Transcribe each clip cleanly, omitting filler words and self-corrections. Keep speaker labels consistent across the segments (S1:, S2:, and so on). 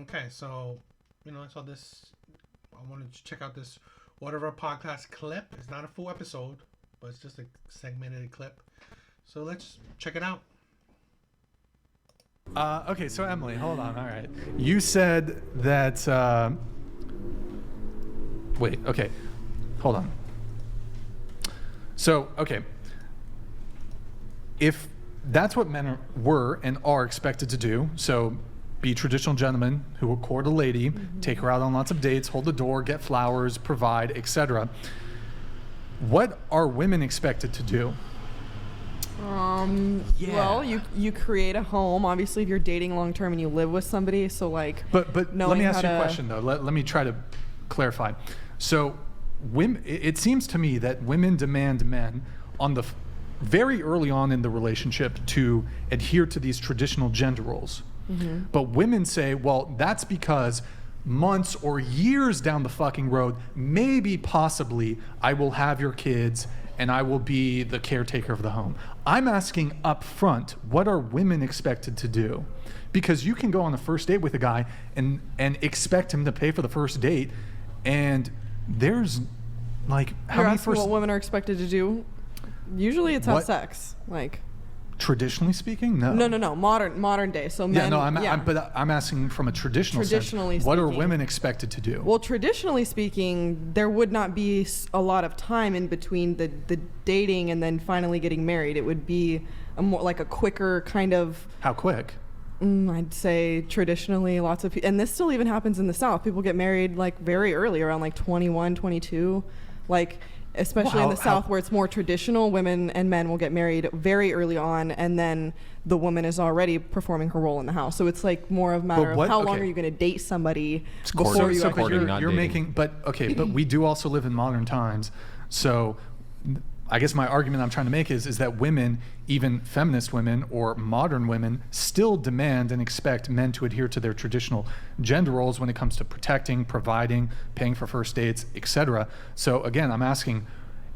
S1: Okay, so I saw this. I wanted to check out this whatever podcast clip. It's not a full episode, but it's just a segmented clip. So let's check it out.
S2: Okay, so Emily, hold on. All right. You said that. Wait, okay. Hold on. So, okay. If that's what men were and are expected to do, so be traditional gentlemen who will court a lady, take her out on lots of dates, hold the door, get flowers, provide, etc. What are women expected to do?
S3: Well, you create a home. Obviously, if you're dating long term and you live with somebody, so like.
S2: But let
S3: knowing
S2: me ask you
S3: how
S2: a
S3: to-
S2: question though. Let me try to clarify. So, women. It seems to me that women demand men on the very early on in the relationship to adhere to these traditional gender roles. But women say, well, that's because months or years down the fucking road, maybe possibly I will have your kids and I will be the caretaker of the home. I'm asking up front, what are women expected to do? Because you can go on a first date with a guy and expect him to pay for the first date, and there's like how
S3: You're
S2: many
S3: asking
S2: first
S3: what women are expected to do. Usually, it's have
S2: What?
S3: sex. Like
S2: traditionally speaking? No.
S3: no. Modern day. So men.
S2: Yeah, no, but I'm asking from a traditional sense.
S3: Traditionally
S2: What are
S3: speaking.
S2: women expected to do?
S3: Well, traditionally speaking, there would not be a lot of time in between the dating and then finally getting married. It would be a more like a quicker kind of.
S2: How quick?
S3: I'd say traditionally lots of people, and this still even happens in the South. People get married like very early, around like 21, 22, like especially in
S2: Wow,
S3: the South where it's more traditional. Women and men will get married very early on, and then the woman is already performing her role in the house. So it's like more of a matter
S2: what-
S3: of how long
S2: okay.
S3: are you going to date somebody
S4: courting.
S3: before you
S4: So
S3: actually.
S4: courting, not
S2: you're
S4: dating.
S2: making, but we do also live in modern times. So I guess my argument I'm trying to make is that women, even feminist women or modern women, still demand and expect men to adhere to their traditional gender roles when it comes to protecting, providing, paying for first dates, etc. So again, I'm asking,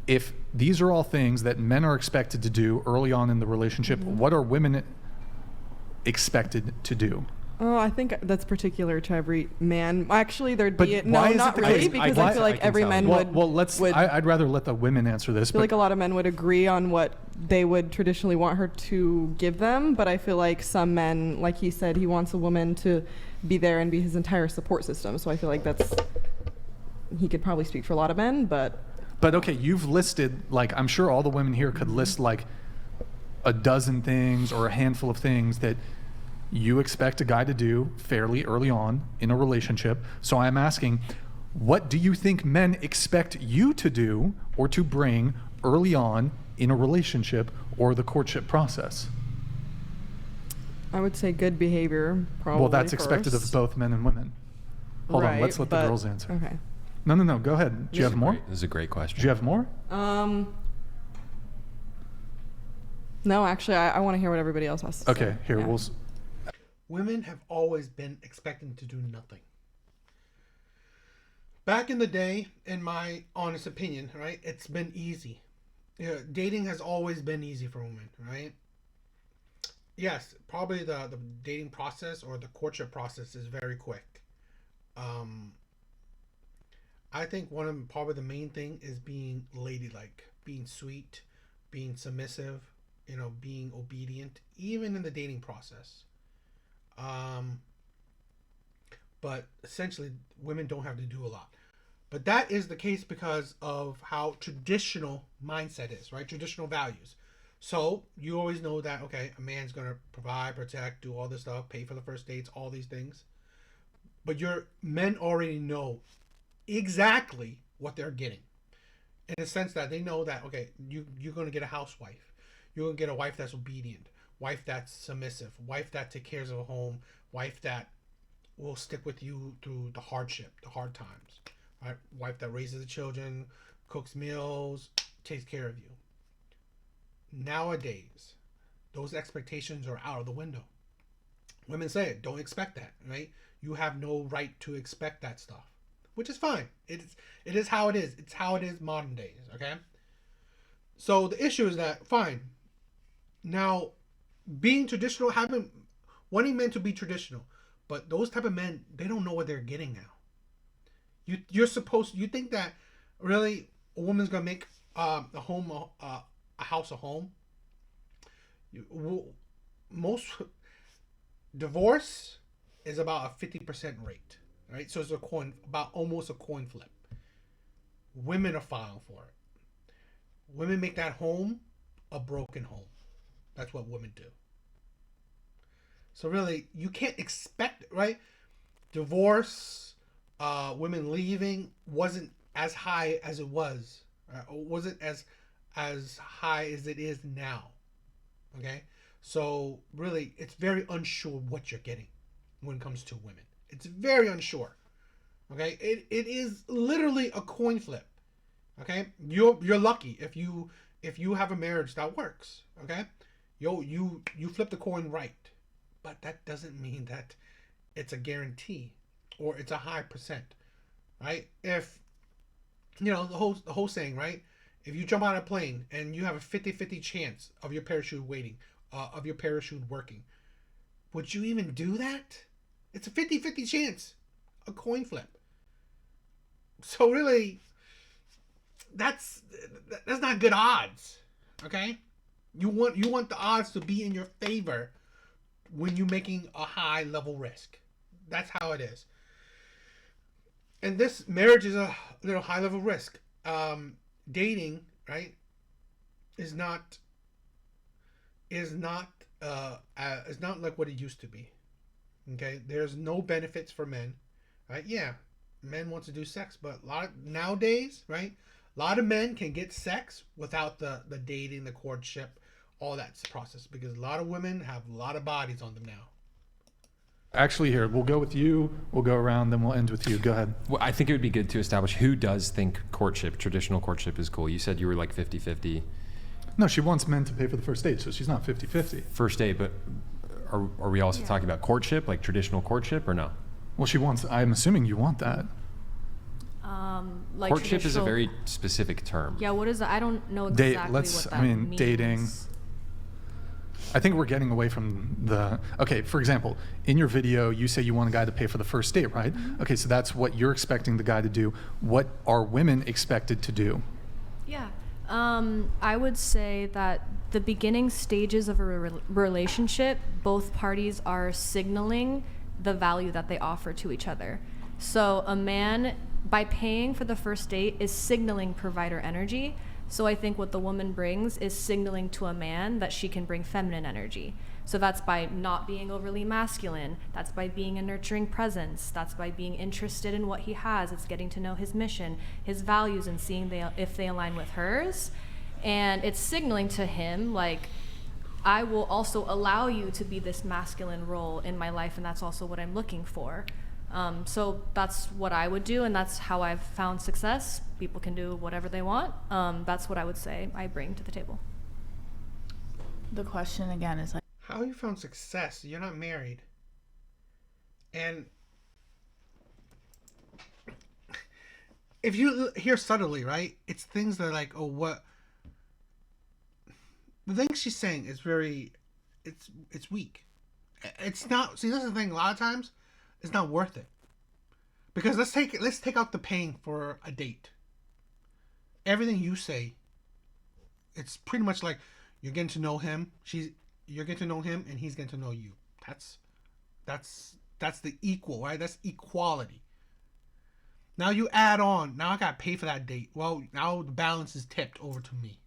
S2: if these are all things that men are expected to do early on in the relationship, what are women expected to do?
S3: Oh, I think that's particular to every man. Actually, there'd
S2: But
S3: be
S2: why
S3: no,
S2: is it
S3: not
S2: the
S3: really,
S2: case?
S3: because
S2: Why-
S3: I feel like
S4: I can
S3: every
S4: tell
S3: man
S4: you.
S3: would.
S2: Well, let's.
S3: would
S2: I'd rather let the women answer this.
S3: I feel
S2: But
S3: like a lot of men would agree on what they would traditionally want her to give them, but I feel like some men, like he said, he wants a woman to be there and be his entire support system. So I feel like that's. He could probably speak for a lot of men, but.
S2: But okay, you've listed, like, I'm sure all the women here could list like a dozen things or a handful of things that you expect a guy to do fairly early on in a relationship. So I'm asking, what do you think men expect you to do or to bring early on in a relationship or the courtship process?
S3: I would say good behavior, probably.
S2: Well, that's expected of
S3: first.
S2: both men and women. Hold on,
S3: Right,
S2: let's let the
S3: but-
S2: girls answer.
S3: Okay.
S2: No, go ahead. Do you have more?
S4: This is a great question.
S2: Do you have more?
S3: No, actually, I want to hear what everybody else has to say.
S2: Okay, here,
S3: Yeah.
S1: Women have always been expecting to do nothing. Back in the day, in my honest opinion, right, it's been easy. Dating has always been easy for women, right? Yes, probably the dating process or the courtship process is very quick. I think one of probably the main thing is being ladylike, being sweet, being submissive, being obedient, even in the dating process. But essentially, women don't have to do a lot. But that is the case because of how traditional mindset is, right? Traditional values. So you always know that, okay, a man's going to provide, protect, do all this stuff, pay for the first dates, all these things. But your men already know exactly what they're getting. In the sense that they know that, okay, you're going to get a housewife. You're going to get a wife that's obedient, wife that's submissive, wife that takes care of a home, wife that will stick with you through the hardship, the hard times, right? Wife that raises the children, cooks meals, takes care of you. Nowadays, those expectations are out of the window. Women say it, don't expect that, right? You have no right to expect that stuff, which is fine. It is how it is. It's how it is modern days, okay? So the issue is that, fine. Now, being traditional, wanting men to be traditional, But those type of men, they don't know what they're getting now. You think that really a woman's gonna make a house a home? Most divorce is about a 50% rate, right? So it's almost a coin flip. Women are filing for it. Women make that home a broken home. That's what women do. So really, you can't expect, right? Divorce, women leaving wasn't as high as it was. Wasn't as high as it is now. Okay? So really, it's very unsure what you're getting when it comes to women. It's very unsure. Okay? It is literally a coin flip. Okay? You're lucky if you have a marriage that works. Okay? You flip the coin right. But that doesn't mean that it's a guarantee or it's a high percent, right? If, the whole saying, right? If you jump out of a plane and you have a 50-50 chance of your parachute working, would you even do that? It's a 50-50 chance, a coin flip. So really, that's not good odds, okay? You want the odds to be in your favor when you're making a high level risk. That's how it is. And this marriage is a high level risk. Dating, right, is not like what it used to be. Okay, there's no benefits for men, right? Yeah, men want to do sex, but nowadays, right, a lot of men can get sex without the dating, the courtship, all that process, because a lot of women have a lot of bodies on them now.
S2: Actually, here, we'll go with you, we'll go around, then we'll end with you. Go ahead.
S4: Well, I think it would be good to establish who does think traditional courtship is cool. You said you were like 50-50.
S2: No, she wants men to pay for the first date, so she's not 50-50.
S4: First date, but are we also talking about courtship, like traditional courtship, or no?
S2: Well, I'm assuming you want that.
S5: Like
S4: courtship is a very specific term.
S5: Yeah, what is that? I don't know exactly what that means.
S2: Dating. I think we're getting away from for example, in your video, you say you want a guy to pay for the first date, right? Mm-hmm. Okay, so that's what you're expecting the guy to do. What are women expected to do?
S5: Yeah. I would say that the beginning stages of a relationship, both parties are signaling the value that they offer to each other. So a man, by paying for the first date, is signaling provider energy. So I think what the woman brings is signaling to a man that she can bring feminine energy. So that's by not being overly masculine. That's by being a nurturing presence. That's by being interested in what he has. It's getting to know his mission, his values, and seeing if they align with hers. And it's signaling to him, like, I will also allow you to be this masculine role in my life, and that's also what I'm looking for. So that's what I would do, and that's how I've found success. People can do whatever they want. That's what I would say I bring to the table.
S6: The question again is like,
S1: how you found success? You're not married. And if you hear subtly, right, it's things that are like, oh, what? The thing she's saying is it's weak. It's not, see, that's the thing, a lot of times, it's not worth it. Because let's take out the paying for a date. Everything you say, it's pretty much like you're getting to know him, you're getting to know him, and he's getting to know you. That's the equal, right? That's equality. Now you add on, now I gotta pay for that date. Well, now the balance is tipped over to me,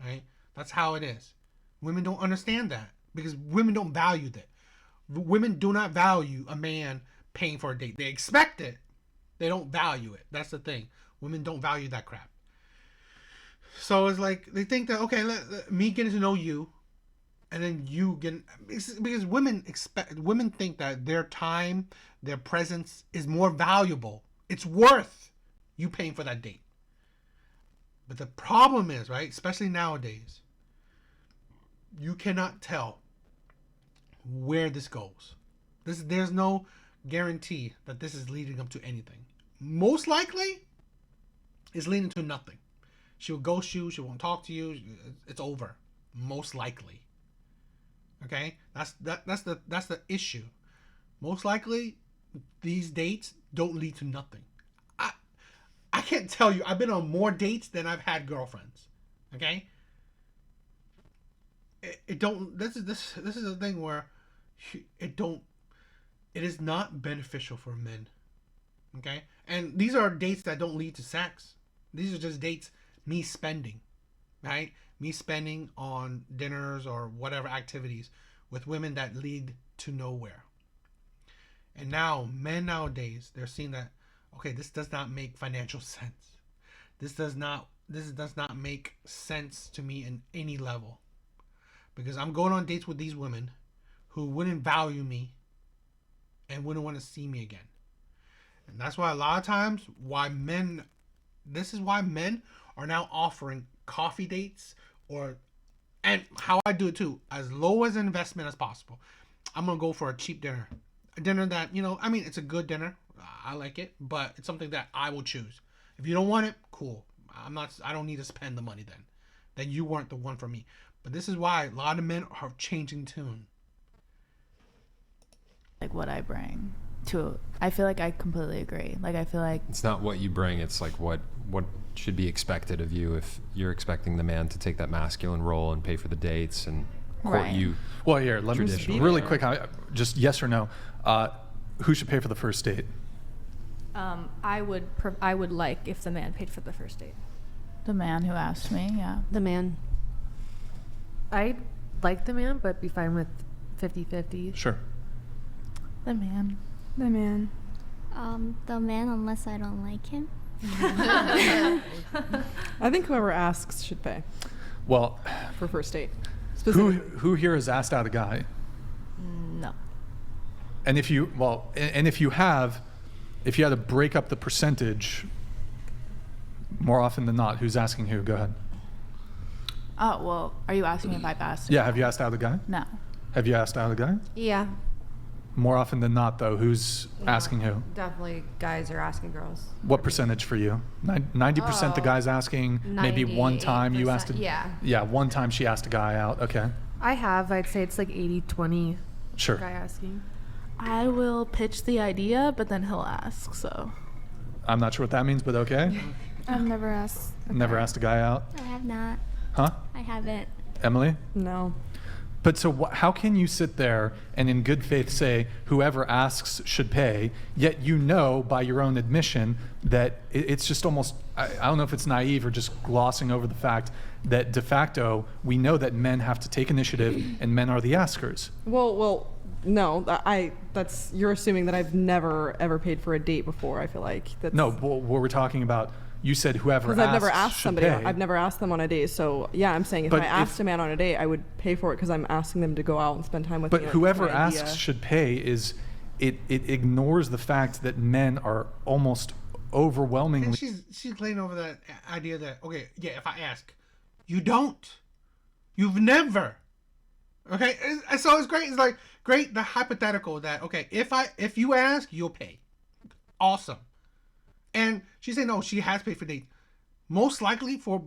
S1: right? That's how it is. Women don't understand that because women don't value that. Women do not value a man paying for a date. They expect it. They don't value it. That's the thing. Women don't value that crap. So it's like they think that, okay, let me getting to know you, and then you get, because women think that their time, their presence is more valuable. It's worth you paying for that date. But the problem is, right, especially nowadays, you cannot tell where this goes. There's no guarantee that this is leading up to anything. Most likely, it's leading to nothing. She'll ghost you. She won't talk to you. It's over. Most likely. Okay, that's the issue. most likely these dates don't lead to nothing. I can't tell you. I've been on more dates than I've had girlfriends. Okay. It don't. This is the thing where it don't. It is not beneficial for men. Okay, and these are dates that don't lead to sex. These are just dates me spending, right? Me spending on dinners or whatever activities with women that lead to nowhere. And now men nowadays, they're seeing that, okay, this does not make financial sense. This does not make sense to me in any level. Because I'm going on dates with these women who wouldn't value me and wouldn't want to see me again. And that's why a lot of times this is why men are now offering coffee dates and how I do it too, as low as an investment as possible. I'm going to go for a cheap dinner. A dinner that, it's a good dinner. I like it, but it's something that I will choose. If you don't want it, cool. I don't need to spend the money then. Then you weren't the one for me. But this is why a lot of men are changing tune.
S6: Like what I bring to, I feel like I completely agree. Like I feel like
S4: It's not what you bring, it's like what should be expected of you if you're expecting the man to take that masculine role and pay for the dates and court
S6: Right.
S4: you.
S2: Well, here, let me
S4: Traditional.
S2: really quick, just yes or no. Who should pay for the first date?
S5: I would like if the man paid for the first date.
S6: the man who asked me, yeah.
S7: The man. I like the man, but be fine with 50-50.
S2: Sure.
S6: The man.
S3: The man.
S8: The man, unless I don't like him.
S3: I think whoever asks should pay
S2: Well,
S3: for first date.
S2: who
S3: Specifically.
S2: here has asked out a guy?
S5: No.
S2: And if you if you had to break up the percentage, more often than not, who's asking who? Go ahead.
S6: Oh, well, are you asking me if I've asked?
S2: Yeah, have you asked out a guy?
S6: No.
S2: Have you asked out a guy?
S7: Yeah,
S2: More often than not, though, who's asking who?
S7: definitely guys are asking girls.
S2: What percentage for you? 90% the
S7: Oh,
S2: guy's asking. Maybe one time you asked a
S7: 98%, yeah.
S2: Yeah, one time she asked a guy out. Okay,
S7: I'd say it's like 80-20
S2: sure.
S7: guy asking.
S9: I will pitch the idea, but then he'll ask. So
S2: I'm not sure what that means, but okay.
S9: I've never asked.
S2: Never asked a guy out,
S8: I have not.
S2: huh?
S8: I haven't.
S2: Emily?
S3: No.
S2: But so how can you sit there and in good faith say whoever asks should pay, yet you know by your own admission that it's just almost, I don't know if it's naive or just glossing over the fact that de facto we know that men have to take initiative and men are the askers.
S3: Well, no. That's you're assuming that I've never ever paid for a date before. I feel like that's
S2: No, what we're talking about, you said whoever
S3: because
S2: asks
S3: I've never asked
S2: should
S3: somebody.
S2: pay.
S3: I've never asked them on a date. So yeah, I'm saying if
S2: But
S3: I
S2: if-
S3: asked a man on a date, I would pay for it because I'm asking them to go out and spend time with me.
S2: But
S3: Like,
S2: whoever
S3: my idea.
S2: asks should pay is, it ignores the fact that men are almost overwhelmingly.
S1: And she's playing over that idea that, okay, yeah, if I ask, you don't. You've never. Okay, and so it's great. It's like great the hypothetical that, okay, if you ask, you'll pay. Awesome. And she said no, she has paid for dates. Most likely for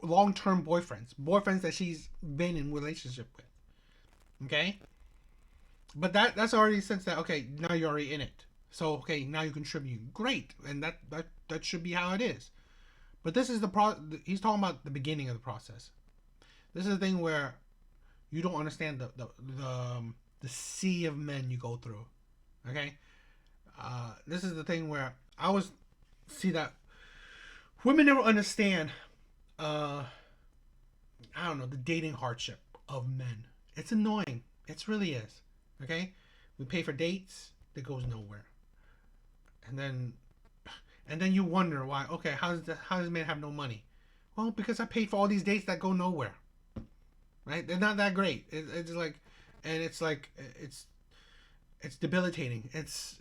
S1: long-term boyfriends that she's been in relationship with. Okay? But that's already sense that, okay, now you're already in it. So, okay, now you contribute. Great. And that should be how it is. But this is he's talking about the beginning of the process. This is the thing where you don't understand the sea of men you go through. Okay? This is the thing where I always see that women never understand, I don't know, the dating hardship of men. It's annoying. It really is. Okay? We pay for dates that goes nowhere. And then you wonder why, okay, how does man have no money? Well, because I paid for all these dates that go nowhere. Right? They're not that great. It's debilitating. It's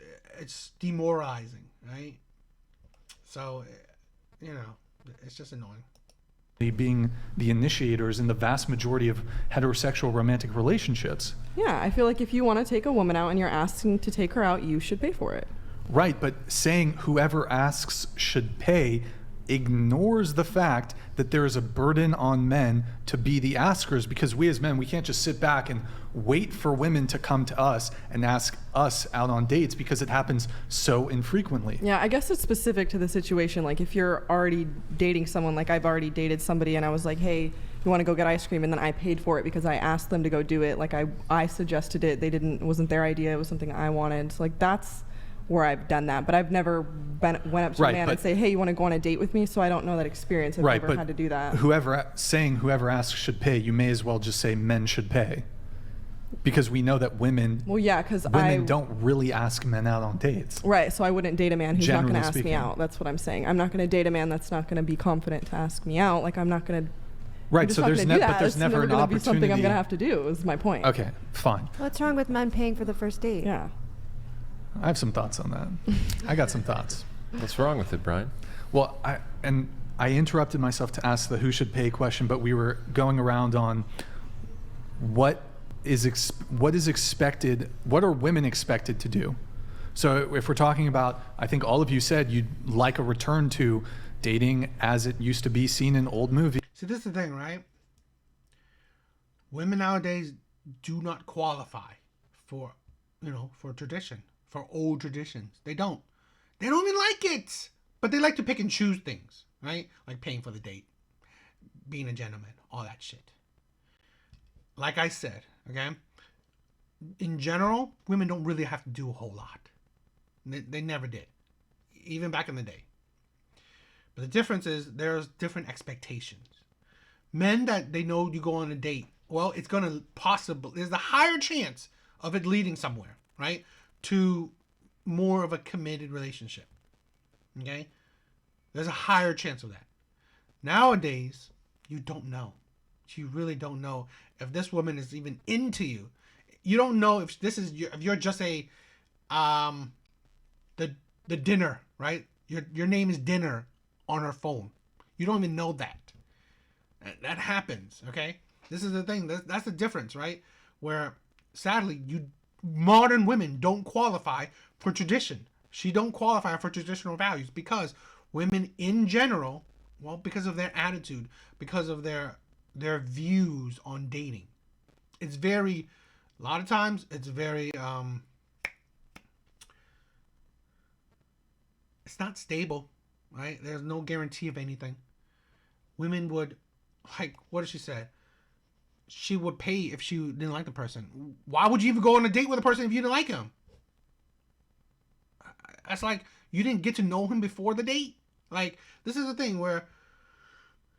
S1: demoralizing, right? So, it's just annoying.
S2: Being the initiators in the vast majority of heterosexual romantic relationships.
S3: Yeah, I feel like if you want to take a woman out and you're asking to take her out, you should pay for it.
S2: Right, but saying whoever asks should pay ignores the fact that there is a burden on men to be the askers, because we as men, we can't just sit back and wait for women to come to us and ask us out on dates, because it happens so infrequently.
S3: Yeah, I guess it's specific to the situation. Like if you're already dating someone, like I've already dated somebody and I was like, hey, you want to go get ice cream? And then I paid for it because I asked them to go do it. Like I suggested it. It wasn't their idea. It was something I wanted. So like that's where I've done that. But I've never went up to a man and say, hey, you want to go on a date with me? So I don't know that experience. I've never had to do that.
S2: Whoever asks should pay, you may as well just say men should pay. Because we know that women don't really ask men out on dates.
S3: Right, so I wouldn't date a man who's not going to ask
S2: speaking.
S3: me out. That's what I'm saying. I'm not going to date a man that's not going to be confident to ask me out. Like I'm not going to.
S2: Right, so there's never an
S3: It's never
S2: opportunity.
S3: Be something I'm going to have to do. Is my point.
S2: Okay, fine.
S10: What's wrong with men paying for the first date?
S3: Yeah.
S2: I have some thoughts on that. I got some thoughts.
S4: What's wrong with it, Brian?
S2: Well, I interrupted myself to ask the who should pay question, but we were going around on what is expected, what are women expected to do? So if we're talking about, I think all of you said you'd like a return to dating as it used to be seen in old movies.
S1: See, this is the thing, right? Women nowadays do not qualify for, for tradition, for old traditions. They don't even like it, but they like to pick and choose things, right? Like paying for the date, being a gentleman, all that shit. Like I said, okay, in general, women don't really have to do a whole lot. They never did, even back in the day. But the difference is there's different expectations. Men that they know you go on a date, well, it's going to there's a higher chance of it leading somewhere, right? To more of a committed relationship. Okay? There's a higher chance of that. Nowadays, you don't know. You really don't know if this woman is even into you. You don't know if if you're just a the dinner, right? Your name is dinner on her phone. You don't even know that. That happens, okay? This is the thing. That's the difference, right? Where sadly, modern women don't qualify for tradition. She don't qualify for traditional values because women in general, well, because of their attitude, because of their views on dating, a lot of times it's very it's not stable, right? There's no guarantee of anything. Women would, like, what did she say? She would pay if she didn't like the person. Why would you even go on a date with a person if you didn't like him? That's like, you didn't get to know him before the date. Like, this is the thing where,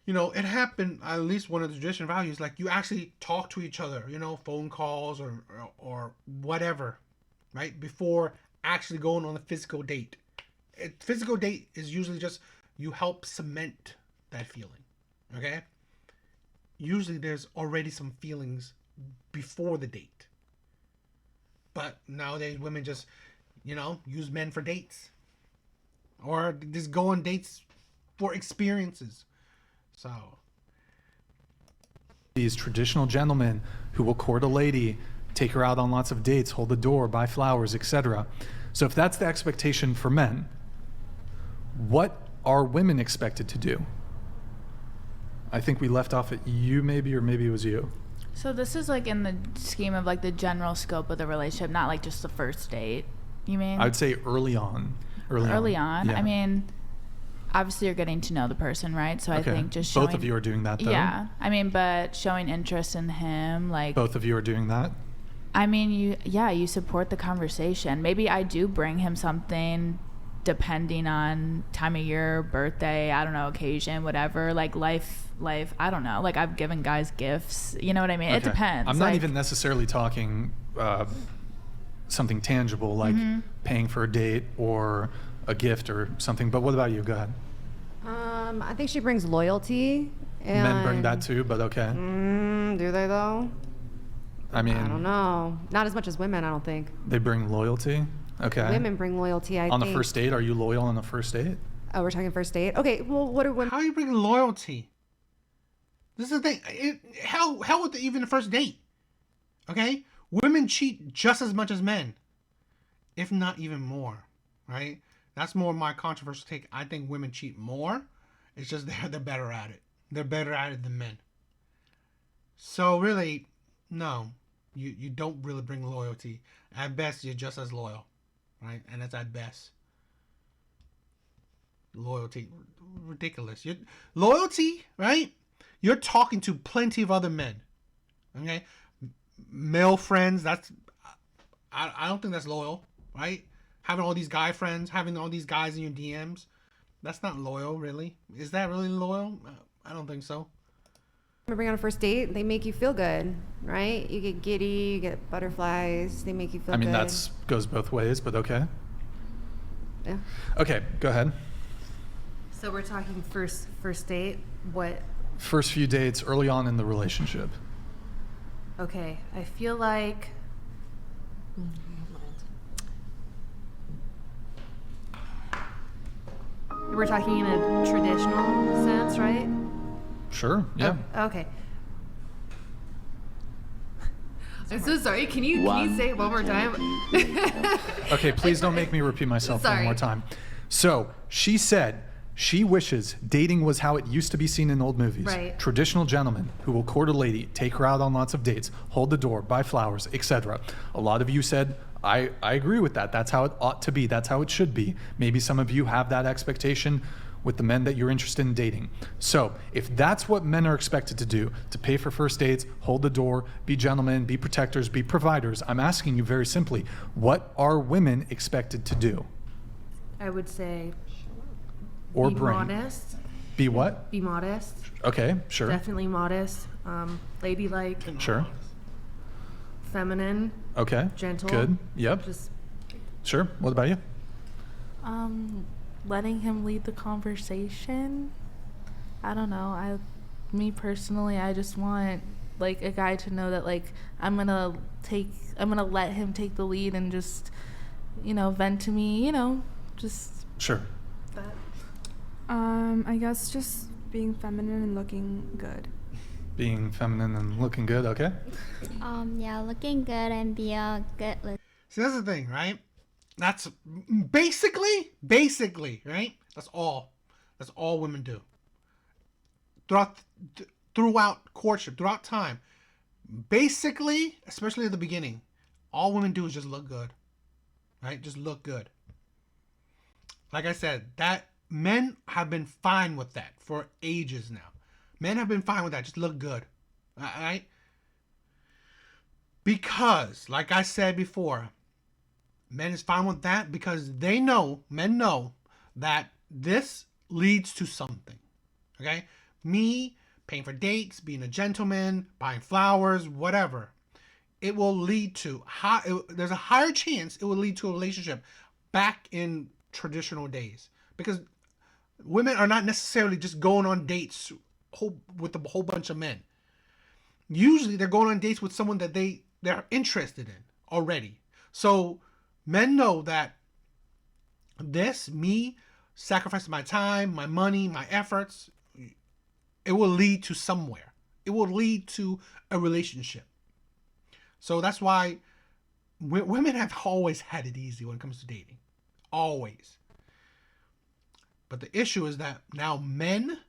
S1: it happened, at least one of the traditional values, like you actually talk to each other, phone calls or whatever, right? Before actually going on a physical date. A physical date is usually just you help cement that feeling, okay? Usually there's already some feelings before the date. But nowadays women just, use men for dates. Or just go on dates for experiences. So
S2: these traditional gentlemen who will court a lady, take her out on lots of dates, hold the door, buy flowers, etc. So if that's the expectation for men, what are women expected to do? I think we left off at you maybe, or maybe it was you.
S6: So this is like in the scheme of like the general scope of the relationship, not like just the first date, you mean?
S2: I would say early on.
S6: Early on.
S2: Yeah.
S6: I mean, obviously you're getting to know the person, right? So I think just showing...
S2: Both of you are doing that, though?
S6: Yeah. I mean, but showing interest in him, like...
S2: Both of you are doing that?
S6: I mean, you support the conversation. Maybe I do bring him something depending on time of year, birthday, I don't know, occasion, whatever. Like life, I don't know. Like I've given guys gifts. You know what I mean? Okay. It depends.
S2: I'm not even necessarily talking something tangible like paying for a date or a gift or something. But what about you? Go ahead.
S10: I think she brings loyalty. And
S2: Men bring that too, but okay.
S10: Do they though?
S2: I mean,
S10: I don't know. Not as much as women, I don't think.
S2: They bring loyalty? Okay.
S10: Women bring loyalty, I think.
S2: On the first date? Are you loyal on the first date?
S10: Oh, we're talking first date? Okay, well, what are women...
S1: How are you bringing loyalty? This is the thing. Hell with even the first date. Okay? Women cheat just as much as men. If not even more. Right? That's more my controversial take. I think women cheat more. It's just they're better at it. They're better at it than men. So really, no, you don't really bring loyalty. At best, you're just as loyal, right? And that's at best. Loyalty, ridiculous. Loyalty, right? You're talking to plenty of other men, okay? Male friends. I don't think that's loyal, right? Having all these guy friends, having all these guys in your DMs, that's not loyal, really. Is that really loyal? I don't think so.
S10: Bring on a first date, they make you feel good, right? You get giddy, you get butterflies, they make you feel
S2: I mean,
S10: good.
S2: that's goes both ways, but okay.
S10: Yeah.
S2: Okay, go ahead.
S7: So we're talking first date. What?
S2: First few dates early on in the relationship.
S7: Okay, I feel like. We're talking in a traditional sense, right?
S2: Sure, yeah.
S7: Okay. I'm so sorry. Can you say it one more time?
S2: Okay, please don't make me repeat myself one
S7: Sorry.
S2: more time. So, she said she wishes dating was how it used to be seen in old movies.
S7: Right.
S2: Traditional gentlemen who will court a lady, take her out on lots of dates, hold the door, buy flowers, etc. A lot of you said, I agree with that. That's how it ought to be. That's how it should be. Maybe some of you have that expectation with the men that you're interested in dating. So if that's what men are expected to do, to pay for first dates, hold the door, be gentlemen, be protectors, be providers, I'm asking you very simply, what are women expected to do?
S7: I would say
S2: Or
S7: be
S2: bring?
S7: modest.
S2: Be what?
S7: Be modest.
S2: Okay, sure.
S7: Definitely modest. Ladylike,
S2: Sure.
S7: feminine,
S2: Okay.
S7: gentle.
S2: Good. Yep.
S7: Just
S2: Sure. What about you?
S9: Letting him lead the conversation. I don't know. Me personally, I just want like a guy to know that like I'm gonna let him take the lead and just, vent to me, just
S2: Sure.
S9: that.
S3: I guess just being feminine and looking good.
S2: Being feminine and looking good, okay?
S8: Yeah, looking good and be a good
S1: See, that's the thing, right? That's basically, right? That's all women do. Throughout courtship, throughout time, basically, especially at the beginning, all women do is just look good, right? Just look good. Like I said, that men have been fine with that for ages now. Men have been fine with that. Just look good, all right? Because, like I said before, men is fine with that because men know that this leads to something. Okay? Me paying for dates, being a gentleman, buying flowers, whatever. It will lead to, there's a higher chance it will lead to a relationship back in traditional days. Because women are not necessarily just going on dates with a whole bunch of men. Usually they're going on dates with someone that they're interested in already. So men know that me sacrificing my time, my money, my efforts, it will lead to somewhere. It will lead to a relationship. So that's why women have always had it easy when it comes to dating. Always. But the issue is that now men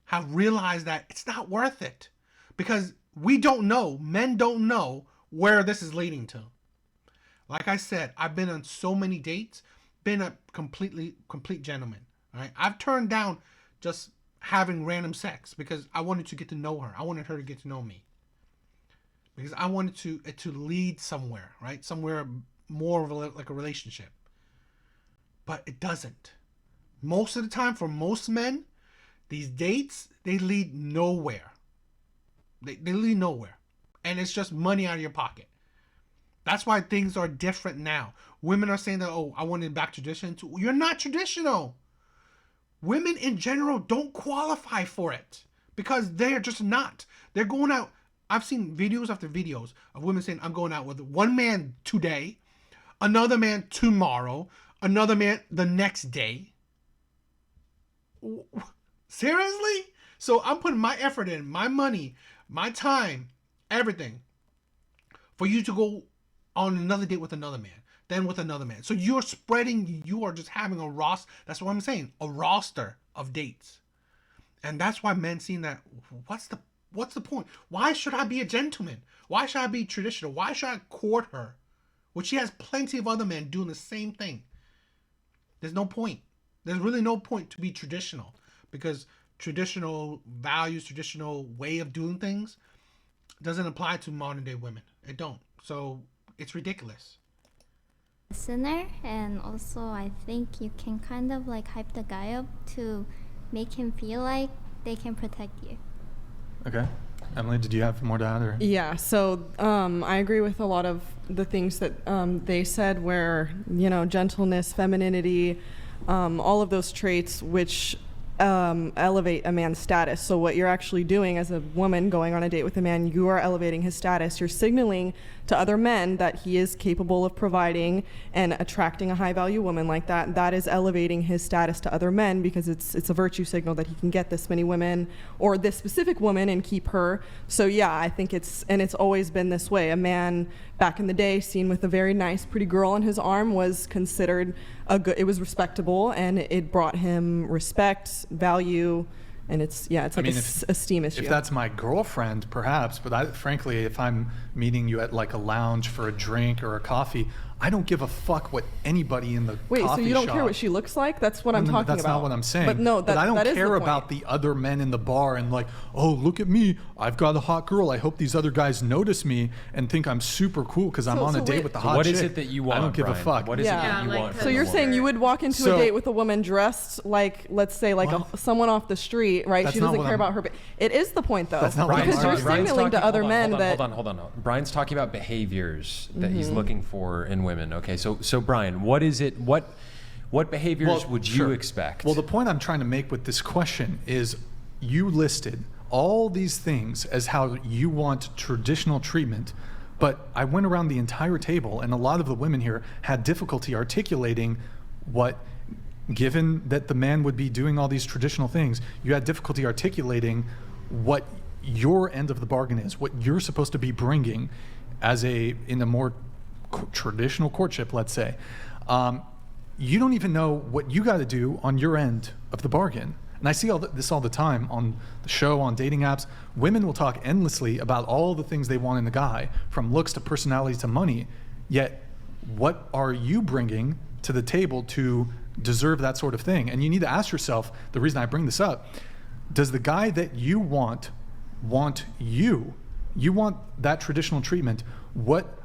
S1: have realized that it's not worth it. Because men don't know where this is leading to. Like I said, I've been on so many dates, been a complete gentleman. Right? I've turned down just having random sex because I wanted to get to know her. I wanted her to get to know me. Because I wanted it to lead somewhere, right? Somewhere more of like a relationship. But it doesn't. Most of the time, for most men, these dates, they lead nowhere. They lead nowhere. And it's just money out of your pocket. That's why things are different now. Women are saying that, oh, I wanted back tradition. You're not traditional. Women in general don't qualify for it because they're just not. They're going out. I've seen videos after videos of women saying, I'm going out with one man today, another man tomorrow, another man the next day. Seriously? So I'm putting my effort in, my money, my time, everything for you to go on another date with another man, then with another man. So you are just having that's what I'm saying, a roster of dates. And that's why men seem that, what's the point? Why should I be a gentleman? Why should I be traditional? Why should I court her? When she has plenty of other men doing the same thing. There's no point. There's really no point to be traditional, because traditional values, traditional way of doing things doesn't apply to modern day women. It don't. So it's ridiculous.
S8: Listener, and also I think you can kind of like hype the guy up to make him feel like they can protect you.
S2: Okay. Emily, did you have more to add? Or?
S3: Yeah, so I agree with a lot of the things that they said, where, you know, gentleness, femininity, all of those traits which elevate a man's status. So what you're actually doing as a woman going on a date with a man, you are elevating his status. You're signaling to other men that he is capable of providing and attracting a high value woman like that. That is elevating his status to other men, because it's a virtue signal that he can get this many women or this specific woman and keep her. So yeah, I think it's always been this way. A man back in the day seen with a very nice pretty girl on his arm was considered it was respectable, and it brought him respect, value, and it's like esteem issue.
S2: If that's my girlfriend, perhaps, but frankly, if I'm meeting you at like a lounge for a drink or a coffee, I don't give a fuck what anybody in the
S3: Wait,
S2: coffee
S3: so you don't
S2: shop.
S3: care what she looks like? That's what I'm talking
S2: That's
S3: about.
S2: not what I'm saying.
S3: But no,
S2: I don't
S3: that is
S2: care
S3: the
S2: about
S3: point.
S2: the other men in the bar and like, oh, look at me, I've got a hot girl. I hope these other guys notice me and think I'm super cool because I'm on a date with the hot
S4: What
S2: chick.
S4: is it that you want?
S2: I don't give
S4: Brian?
S2: a fuck.
S4: What is it that you
S7: like
S4: want?
S7: the-
S3: So
S4: from
S3: you're
S4: a
S3: saying
S4: woman?
S3: you would walk into
S2: So-
S3: a date with a woman dressed like, let's say, like someone off the street, right?
S2: That's
S3: She
S2: not
S3: doesn't
S2: what
S3: care
S2: I'm-
S3: about her. It is the point, though,
S2: That's not what I'm
S3: because you're
S2: arguing.
S4: Brian's
S3: signaling to
S4: talking-
S3: other
S4: hold on,
S3: men that.
S4: Hold on. Brian's talking about behaviors that he's looking for in women. Okay, so Brian, what is it? What behaviors would you
S2: sure.
S4: expect?
S2: Well, the point I'm trying to make with this question is you listed all these things as how you want traditional treatment, but I went around the entire table and a lot of the women here had difficulty articulating what, given that the man would be doing all these traditional things, you had difficulty articulating what your end of the bargain is, what you're supposed to be bringing in a more traditional courtship, let's say. You don't even know what you got to do on your end of the bargain. And I see this all the time on the show, on dating apps. Women will talk endlessly about all the things they want in a guy, from looks to personality to money. Yet, what are you bringing to the table to deserve that sort of thing? And you need to ask yourself, the reason I bring this up, does the guy that you want you? You want that traditional treatment. What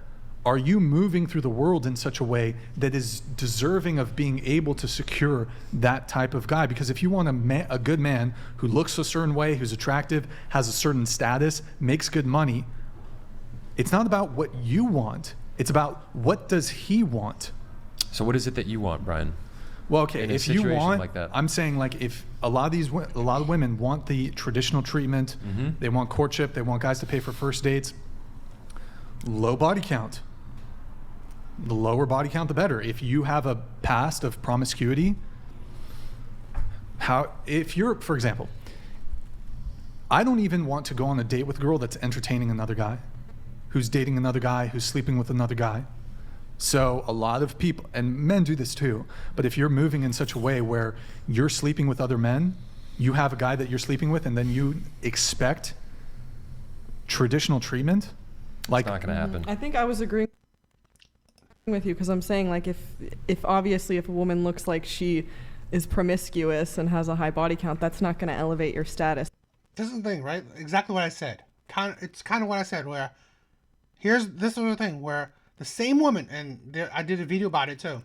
S2: are you moving through the world in such a way that is deserving of being able to secure that type of guy? Because if you want a good man who looks a certain way, who's attractive, has a certain status, makes good money, it's not about what you want. It's about what does he want?
S4: So what is it that you want, Brian?
S2: Well, okay,
S4: In a
S2: if you
S4: situation
S2: want,
S4: like that.
S2: I'm saying like if a lot of women want the traditional treatment, they want courtship, they want guys to pay for first dates, low body count. The lower body count, the better. If you have a past of promiscuity, if you're, for example, I don't even want to go on a date with a girl that's entertaining another guy, who's dating another guy, who's sleeping with another guy. So a lot of people, and men do this too, but if you're moving in such a way where you're sleeping with other men, you have a guy that you're sleeping with, and then you expect traditional treatment, like
S4: It's not going to happen.
S3: I think I was agreeing with you, because I'm saying, like, if obviously if a woman looks like she is promiscuous and has a high body count, that's not going to elevate your status.
S1: This is the thing, right? Exactly what I said. It's kind of what I said, where this is the thing, where the same woman, and I did a video about it too,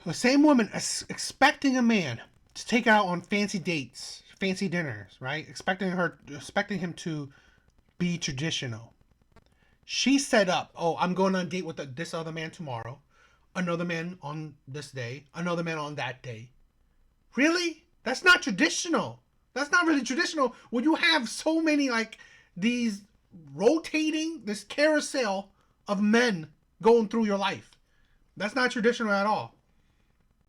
S1: the same woman expecting a man to take her out on fancy dates, fancy dinners, right? Expecting him to be traditional. She set up, oh, I'm going on a date with this other man tomorrow, another man on this day, another man on that day. Really? That's not traditional. That's not really traditional when you have so many, like, these this carousel of men going through your life. That's not traditional at all.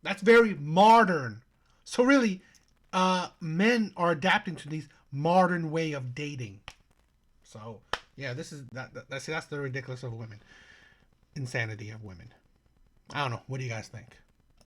S1: That's very modern. So really, men are adapting to these modern way of dating. So yeah, that's the ridiculous of women, insanity of women. I don't know. What do you guys think?